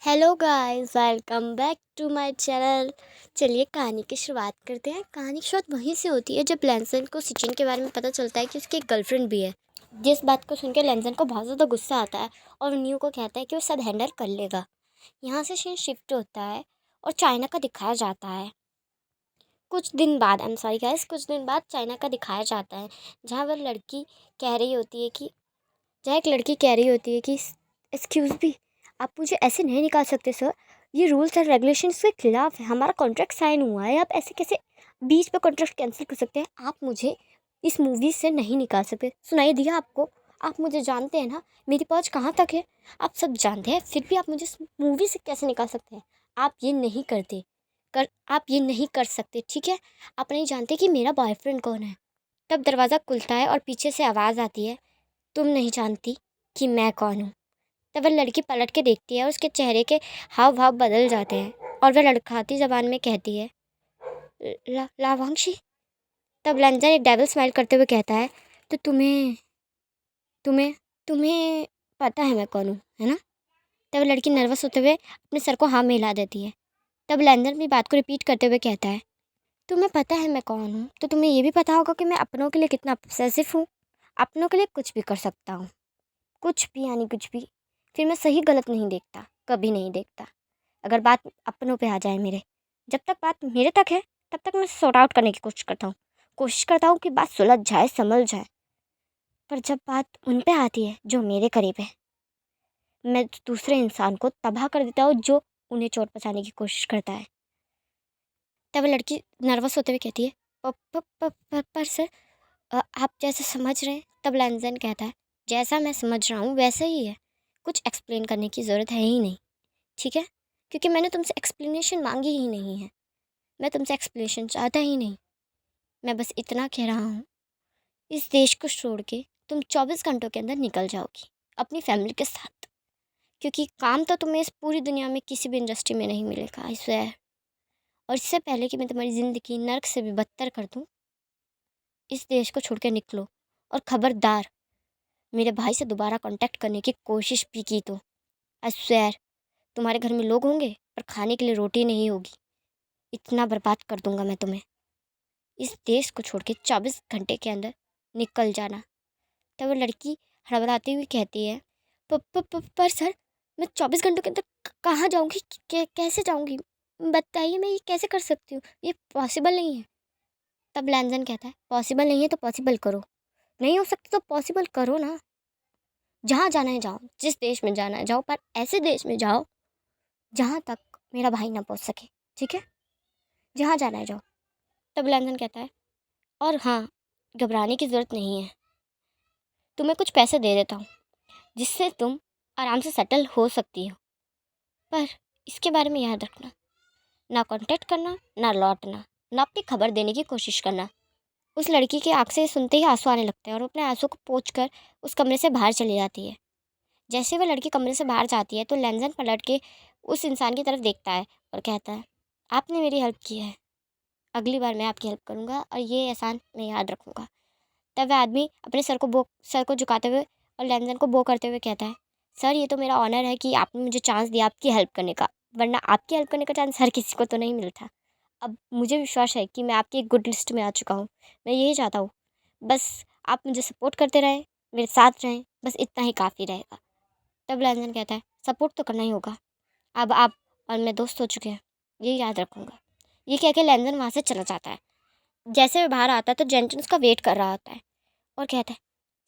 Hello guys, welcome back to my channel. चलिए कहानी की शुरुआत करते हैं। कहानी की शुरुआत वहीं से होती है जब लैंसन को सिचिन के बारे में पता चलता है कि उसकी एक गर्लफ्रेंड भी है। जिस बात को सुनकर लैंसन को बहुत ज़्यादा गुस्सा आता है और न्यू को कहता है कि वो सब हैंडल कर लेगा। यहाँ से सीन शिफ्ट होता है और चाइना का दिखाया जाता है। कुछ दिन बाद, आई एम सॉरी गाइस, कुछ दिन बाद चाइना का दिखाया जाता है जहाँ वह लड़की कह रही होती है कि जहाँ एक लड़की कह रही होती है कि एक्सक्यूज़ मी, आप मुझे ऐसे नहीं निकाल सकते सर। ये रूल्स एंड रेगुलेशंस के खिलाफ है। हमारा कॉन्ट्रैक्ट साइन हुआ है। आप ऐसे कैसे बीच पे कॉन्ट्रैक्ट कैंसिल कर सकते हैं? आप मुझे इस मूवी से नहीं निकाल सकते। सुनाई दिया आपको? आप मुझे जानते हैं ना, मेरी पहुंच कहाँ तक है? आप सब जानते हैं, फिर भी आप मुझे इस मूवी से कैसे निकाल सकते हैं? आप ये नहीं करते। आप ये नहीं कर सकते, ठीक है? आप नहीं जानते कि मेरा बॉयफ्रेंड कौन है। तब दरवाज़ा खुलता है और पीछे से आवाज़ आती है, तुम नहीं जानती कि मैं कौन हूँ। तब वह लड़की पलट के देखती है और उसके चेहरे के हाव भाव बदल जाते हैं और वह लड़खड़ाती ज़बान में कहती है, लावांशी। तब लंजन एक डेविल स्माइल करते हुए कहता है, तो तुम्हें तुम्हें तुम्हें पता है मैं कौन हूँ, है ना? तब लड़की नर्वस होते हुए अपने सर को हाँ में हिला देती है। तब लंजन भी बात को रिपीट करते हुए कहता है, तुम्हें पता है मैं कौन हूँ, तो तुम्हें ये भी पता होगा कि मैं अपनों के लिए कितना ऑब्सेसिव हूँ। अपनों के लिए कुछ भी कर सकता हूँ, कुछ भी, यानी कुछ भी। फिर मैं सही गलत नहीं देखता, कभी नहीं देखता। अगर बात अपनों पे आ जाए मेरे, जब तक बात मेरे तक है तब तक मैं सॉर्ट आउट करने की कोशिश करता हूँ कि बात सुलझ जाए, समझ जाए। पर जब बात उन पे आती है जो मेरे करीब है, मैं दूसरे इंसान को तबाह कर देता हूँ जो उन्हें चोट पहुँचाने की कोशिश करता है। तब वह लड़की नर्वस होते हुए कहती है, पर सर, आप जैसे समझ रहे हैं। तब लैंजन कहता है, जैसा मैं समझ रहा हूँ वैसा ही है। कुछ एक्सप्लेन करने की ज़रूरत है ही नहीं, ठीक है? क्योंकि मैंने तुमसे एक्सप्लेनेशन मांगी ही नहीं है। मैं तुमसे एक्सप्लेनेशन चाहता ही नहीं। मैं बस इतना कह रहा हूँ, इस देश को छोड़ के तुम 24 घंटों के अंदर निकल जाओगी अपनी फैमिली के साथ। क्योंकि काम तो तुम्हें इस पूरी दुनिया में किसी भी इंडस्ट्री में नहीं मिलेगा, आई स्वेयर। और इससे पहले कि मैं तुम्हारी ज़िंदगी नर्क से भी बदतर कर दूँ, इस देश को छोड़ के निकलो। और ख़बरदार, मेरे भाई से दोबारा कांटेक्ट करने की कोशिश भी की तो आई स्वेयर, तुम्हारे घर में लोग होंगे पर खाने के लिए रोटी नहीं होगी। इतना बर्बाद कर दूंगा मैं तुम्हें। इस देश को छोड़ के 24 घंटे के अंदर निकल जाना। तब वो लड़की हड़बड़ाती हुई कहती है, पर सर, मैं 24 घंटों के अंदर कहाँ जाऊँगी? कैसे जाऊँगी? बताइए, मैं ये कैसे कर सकती हूँ? ये पॉसिबल नहीं है। तब लैंजन कहता है, पॉसिबल नहीं है तो पॉसिबल करो। नहीं हो सकता तो पॉसिबल करो ना। जहाँ जाना है जाओ, जिस देश में जाना है जाओ, पर ऐसे देश में जाओ जहाँ तक मेरा भाई ना पहुँच सके, ठीक है? जहाँ जाना है जाओ। तब लैंजन कहता है, और हाँ, घबराने की ज़रूरत नहीं है। तुम्हें कुछ पैसे दे देता हूँ जिससे तुम आराम से सेटल हो सकती हो। पर इसके बारे में याद रखना, ना कांटेक्ट करना, ना लौटना, ना अपनी खबर देने की कोशिश करना। उस लड़की की आँख से सुनते ही आंसू आने लगते हैं और वो अपने आंसू को पोंछ कर उस कमरे से बाहर चली जाती है। जैसे वह लड़की कमरे से बाहर जाती है तो लैंजन पलट के उस इंसान की तरफ देखता है और कहता है, आपने मेरी हेल्प की है, अगली बार मैं आपकी हेल्प करूँगा और ये एहसान मैं याद रखूँगा। तब वह आदमी अपने सर को झुकाते हुए और लैंजन को बो करते हुए कहता है, सर, ये तो मेरा ऑनर है कि आपने मुझे चांस दिया आपकी हेल्प करने का, वरना आपकी हेल्प करने का चांस हर किसी को तो नहीं मिलता। अब मुझे विश्वास है कि मैं आपकी एक गुड लिस्ट में आ चुका हूँ। मैं यही चाहता हूँ, बस आप मुझे सपोर्ट करते रहें, मेरे साथ रहें, बस इतना ही काफ़ी रहेगा। तब लैंजन कहता है, सपोर्ट तो करना ही होगा। अब आप और मैं दोस्त हो चुके हैं, ये याद रखूँगा। ये कह के लैंजन वहाँ से चला जाता है। जैसे वह बाहर आता है तो जेंटन उसका वेट कर रहा होता है और कहता है,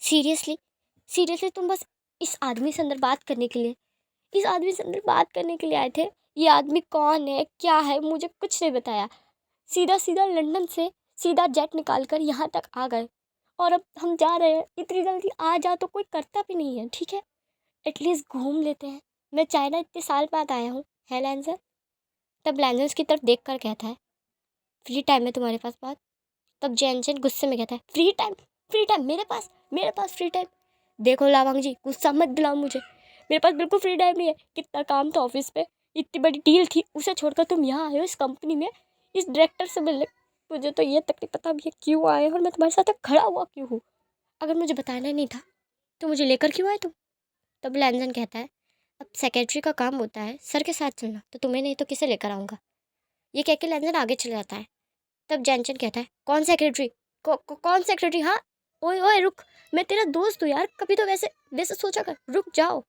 सीरियसली सीरियसली तुम बस इस आदमी से अंदर बात करने के लिए इस आदमी से अंदर बात करने के लिए आए थे? ये आदमी कौन है, क्या है, मुझे कुछ नहीं बताया। सीधा सीधा लंदन से सीधा जेट निकाल कर यहाँ तक आ गए और अब हम जा रहे हैं। इतनी जल्दी आ जा तो कोई करता भी नहीं है, ठीक है? एटलीस्ट घूम लेते हैं। मैं चाइना इतने साल बाद आया हूँ, है लैंजर? तब लैंजर उसकी तरफ देख कर कहता है, फ्री टाइम है तुम्हारे पास बात? तब जैनचन गुस्से में कहता है, फ्री टाइम मेरे पास फ्री टाइम? देखो लावांग जी, गुस्सा मत दिलाओ मुझे। मेरे पास बिल्कुल फ्री टाइम नहीं है। कितना काम था ऑफिस पे, इतनी बड़ी डील थी, उसे छोड़कर तुम यहाँ आए हो इस कंपनी में इस डायरेक्टर से मिलने। मुझे तो ये तक नहीं पता भैया क्यों आए और मैं तुम्हारे साथ खड़ा हुआ क्यों हूँ। अगर मुझे बताना नहीं था तो मुझे लेकर क्यों आए तुम? तब लैंजन कहता है, अब सेक्रेटरी का काम होता है सर के साथ चलना, तो तुम्हें नहीं तो किसे लेकर आऊँगा। ये कह के लैंजन आगे चले जाता है। तब जैनचन कहता है, कौन सेक्रेटरी? कौन सेक्रेटरी? हाँ, ओए ओए रुक, मैं तेरा दोस्त हूँ यार, कभी तो वैसे वैसे सोचा कर, रुक जाओ।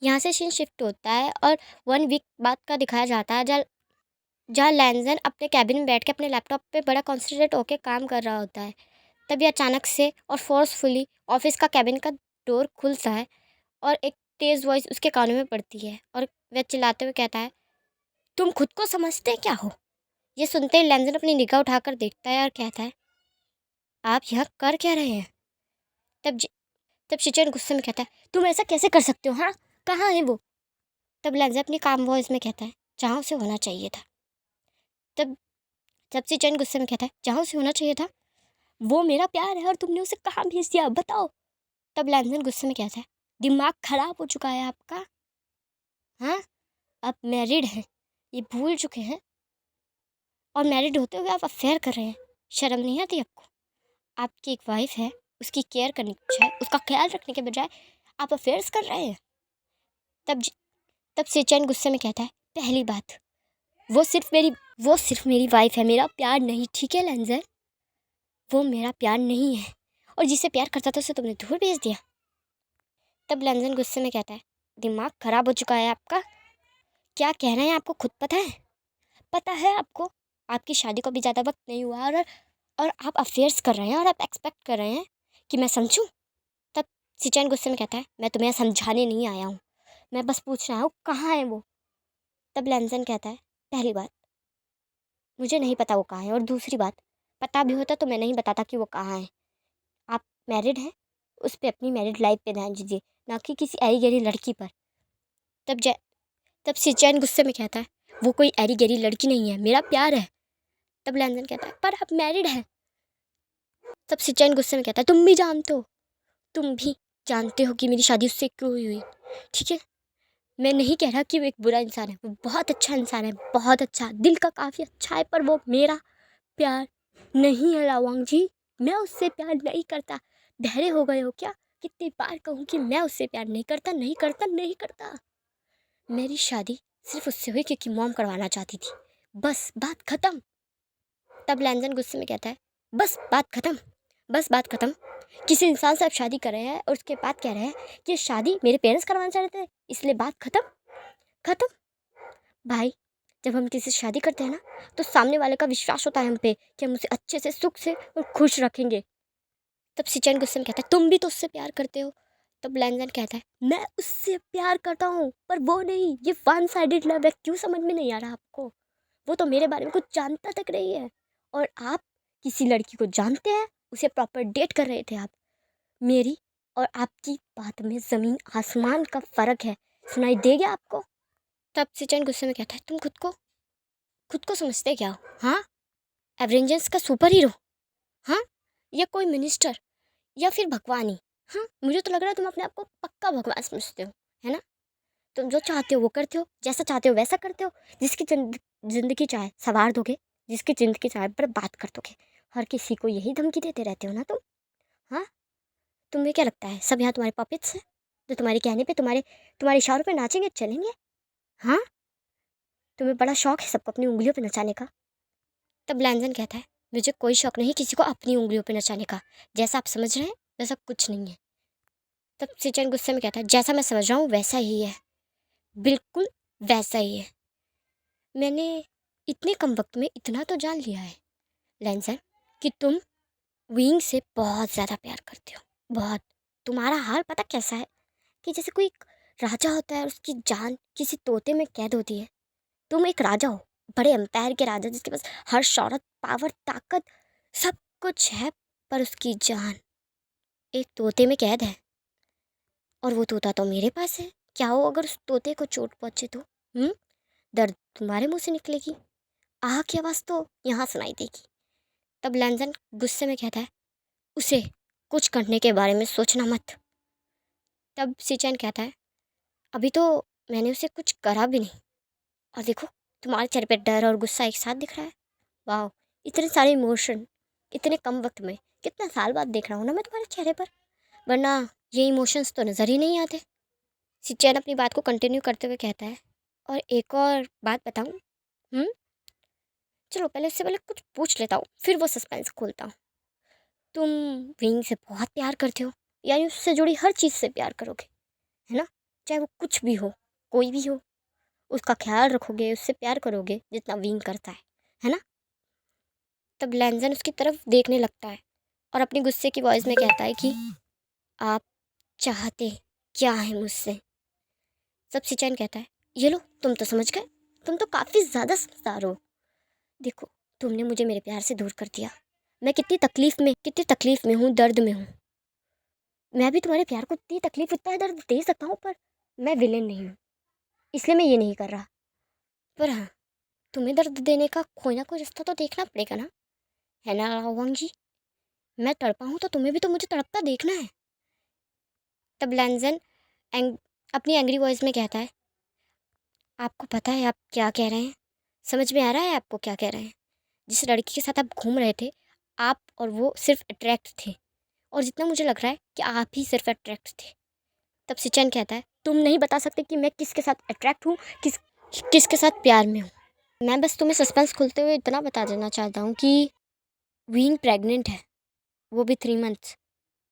यहाँ से सीन शिफ्ट होता है और 1 वीक बाद का दिखाया जाता है, जहाँ लैंजन अपने कैबिन में बैठ के अपने लैपटॉप पे बड़ा कॉन्सेंट्रेट होकर काम कर रहा होता है। तभी अचानक से और फोर्सफुली ऑफिस का कैबिन का डोर खुलता है और एक तेज़ वॉइस उसके कानों में पड़ती है और वह चिल्लाते हुए कहता है, तुम खुद को समझते क्या हो? ये सुनते ही लैंजन अपनी निगाह उठाकर देखता है और कहता है, आप यहाँ कर क्या रहे हैं? तब ज- तब शिचन गुस्से में कहता है, तुम ऐसा कैसे कर सकते हो? हाँ, कहाँ है वो? तब लैंजन अपनी काम वॉइस में कहता है, जहाँ उसे होना चाहिए था। तब जब शिचन गुस्से में कहता है, जहाँ उसे होना चाहिए था? वो मेरा प्यार है और तुमने उसे कहाँ भेज दिया, बताओ। तब लैंजन गुस्से में कहता है, दिमाग खराब हो चुका है आपका? हाँ, आप मैरिड हैं, ये भूल चुके हैं? और मैरिड होते हुए आप अफेयर कर रहे हैं, शर्म नहीं आती आपको? आपकी एक वाइफ है, उसकी केयर करने की बजाय, उसका ख्याल रखने के बजाय आप अफेयर्स कर रहे हैं। तब ज- तब सेचैन गुस्से में कहता है, पहली बात, वो सिर्फ मेरी वो सिर्फ मेरी वाइफ है, मेरा प्यार नहीं, ठीक है लैंजर? वो मेरा प्यार नहीं है, और जिसे प्यार करता था उसे तुमने दूर भेज दिया। तब लैंजन गुस्से में कहता है, दिमाग खराब हो चुका है आपका? क्या कह रहे हैं आपको खुद पता है? पता है आपको? आपकी शादी को भी ज़्यादा वक्त नहीं हुआ और आप अफेयर्स कर रहे हैं और आप एक्सपेक्ट कर रहे हैं कि मैं समझूं? तब सिचैन गुस्से में कहता है, मैं तुम्हें समझाने नहीं आया हूँ, मैं बस पूछना हूँ कहाँ है वो। तब लैंजन कहता है, पहली बात, मुझे नहीं पता वो कहाँ है, और दूसरी बात, पता भी होता तो मैं नहीं बताता कि वो कहाँ है। आप मैरिड हैं, उस पर अपनी मैरिड लाइफ पे ध्यान दीजिए, ना कि किसी ऐरी गैरी लड़की पर। तब जै तब सिचैन गुस्से में कहता है, वो कोई ऐरी गैरी लड़की नहीं है, मेरा प्यार है। तब लैंजन कहता है, पर आप मैरिड हैं। तब सिचैन गुस्से में कहता है, तुम भी जानते हो कि मेरी शादी उससे क्यों हुई, ठीक है? मैं नहीं कह रहा कि वो एक बुरा इंसान है, वो बहुत अच्छा इंसान है, बहुत अच्छा, दिल का काफ़ी अच्छा है, पर वो मेरा प्यार नहीं है रावांग जी। मैं उससे प्यार नहीं करता। बहरे हो गए हो क्या? कितनी बार कहूँ कि मैं उससे प्यार नहीं करता, नहीं करता, नहीं करता। मेरी शादी सिर्फ उससे हुई क्योंकि मॉम करवाना चाहती थी, बस बात खत्म। तब लैंजन गुस्से में कहता है, बस बात खत्म, बस बात खत्म। किसी इंसान से आप शादी कर रहे हैं और उसके बाद कह रहे हैं कि शादी मेरे पेरेंट्स करवाना चाह रहे थे, इसलिए बात खत्म। खत्म भाई, जब हम किसी से शादी करते हैं ना, तो सामने वाले का विश्वास होता है हम पे कि हम उसे अच्छे से, सुख से और खुश रखेंगे। तब सिचन गुस्से में कहता है, तुम भी तो उससे प्यार करते हो। तब लैंजन कहता है, मैं उससे प्यार करता हूँ, पर वो नहीं, ये वन साइडेड लव है, क्यों समझ में नहीं आ रहा आपको? वो तो मेरे बारे में कुछ जानता तक नहीं है, और आप किसी लड़की को जानते हैं, उसे प्रॉपर डेट कर रहे थे आप। मेरी और आपकी बात में ज़मीन आसमान का फ़र्क है, सुनाई दे गया आपको? तब सिचन गुस्से में कहता है, तुम खुद को समझते क्या हो? हाँ, एवेंजर्स का सुपर हीरो? हाँ, या कोई मिनिस्टर, या फिर भगवान ही? हाँ, मुझे तो लग रहा है तुम अपने आप को पक्का भगवान समझते हो, है ना? तुम जो चाहते हो वो करते हो, जैसा चाहते हो वैसा करते हो, जिसकी ज़िंदगी चाहे संवार दोगे, जिसकी ज़िंदगी चाहे बर्बाद कर दोगे। हर किसी को यही धमकी देते रहते हो ना तुम? हाँ, तुम्हें क्या लगता है सब यहाँ तुम्हारे पपेट्स हैं, जो तुम्हारे कहने पे, तुम्हारे इशारों पे नाचेंगे चलेंगे? हाँ, तुम्हें बड़ा शौक है सबको अपनी उंगलियों पे नचाने का। तब लैंजन कहता है, मुझे कोई शौक नहीं किसी को अपनी उंगलियों पे नचाने का, जैसा आप समझ रहे हैं वैसा कुछ नहीं है। तब सिचन गुस्से में कहता है, जैसा मैं समझ रहा हूँ वैसा ही है, बिल्कुल वैसा ही है। मैंने इतने कम वक्त में इतना तो जान लिया है लैंसर, कि तुम विंग से बहुत ज़्यादा प्यार करते हो, बहुत। तुम्हारा हाल पता कैसा है, कि जैसे कोई एक राजा होता है और उसकी जान किसी तोते में कैद होती है। तुम एक राजा हो, बड़े एम्पायर के राजा, जिसके पास हर शौहरत, पावर, ताकत, सब कुछ है, पर उसकी जान एक तोते में कैद है। और वो तोता तो मेरे पास है। क्या हो अगर उस तोते को चोट पहुंचे तो? दर्द तुम्हारे मुंह से निकलेगी, आह की आवाज़ तो यहाँ सुनाई देगी। तब लैंजन गुस्से में कहता है, उसे कुछ करने के बारे में सोचना मत। तब सिचैन कहता है, अभी तो मैंने उसे कुछ करा भी नहीं, और देखो तुम्हारे चेहरे पे डर और गुस्सा एक साथ दिख रहा है। वाह, इतने सारे इमोशन इतने कम वक्त में, कितना साल बाद देख रहा हूँ ना मैं तुम्हारे चेहरे पर, वरना ये इमोशंस तो नज़र ही नहीं आते। सिचैन अपनी बात को कंटिन्यू करते हुए कहता है, और एक और बात बताऊँ? चलो पहले उससे पहले कुछ पूछ लेता हूँ, फिर वो सस्पेंस खोलता हूँ। तुम विंग से बहुत प्यार करते हो, यानी उससे जुड़ी हर चीज़ से प्यार करोगे, है ना? चाहे वो कुछ भी हो, कोई भी हो, उसका ख्याल रखोगे, उससे प्यार करोगे जितना विंग करता है ना? तब लैंजन उसकी तरफ देखने लगता है और अपनी गुस्से की वॉइस में कहता है कि आप चाहते क्या है मुझसे? सब सिचैन कहता है, ये लो तुम तो समझ गए, तुम तो काफ़ी ज़्यादा समझदार हो। देखो, तुमने मुझे मेरे प्यार से दूर कर दिया। मैं कितनी तकलीफ़ में हूँ, दर्द में हूँ। मैं भी तुम्हारे प्यार को इतनी तकलीफ़, इतना दर्द दे सकता हूँ, पर मैं विलेन नहीं हूँ, इसलिए मैं ये नहीं कर रहा। पर हाँ, तुम्हें दर्द देने का कोई ना कोई रास्ता तो देखना पड़ेगा ना, है ना राघवांग जी? मैं तड़पा हूँ तो तुम्हें भी तो मुझे तड़पता देखना है। तब लैंजन एंग अपनी एंग्री वॉइस में कहता है, आपको पता है आप क्या कह रहे हैं? समझ में आ रहा है आपको क्या कह रहे हैं? जिस लड़की के साथ आप घूम रहे थे, आप और वो सिर्फ अट्रैक्ट थे, और जितना मुझे लग रहा है कि आप ही सिर्फ अट्रैक्ट थे। तब सिचन कहता है, तुम नहीं बता सकते कि मैं किसके साथ अट्रैक्ट हूँ, किसके साथ प्यार में हूँ। मैं बस तुम्हें सस्पेंस खोलते हुए इतना बता देना चाहता हूँ कि विंग प्रेग्नेंट है, वो भी 3 मंथ्स।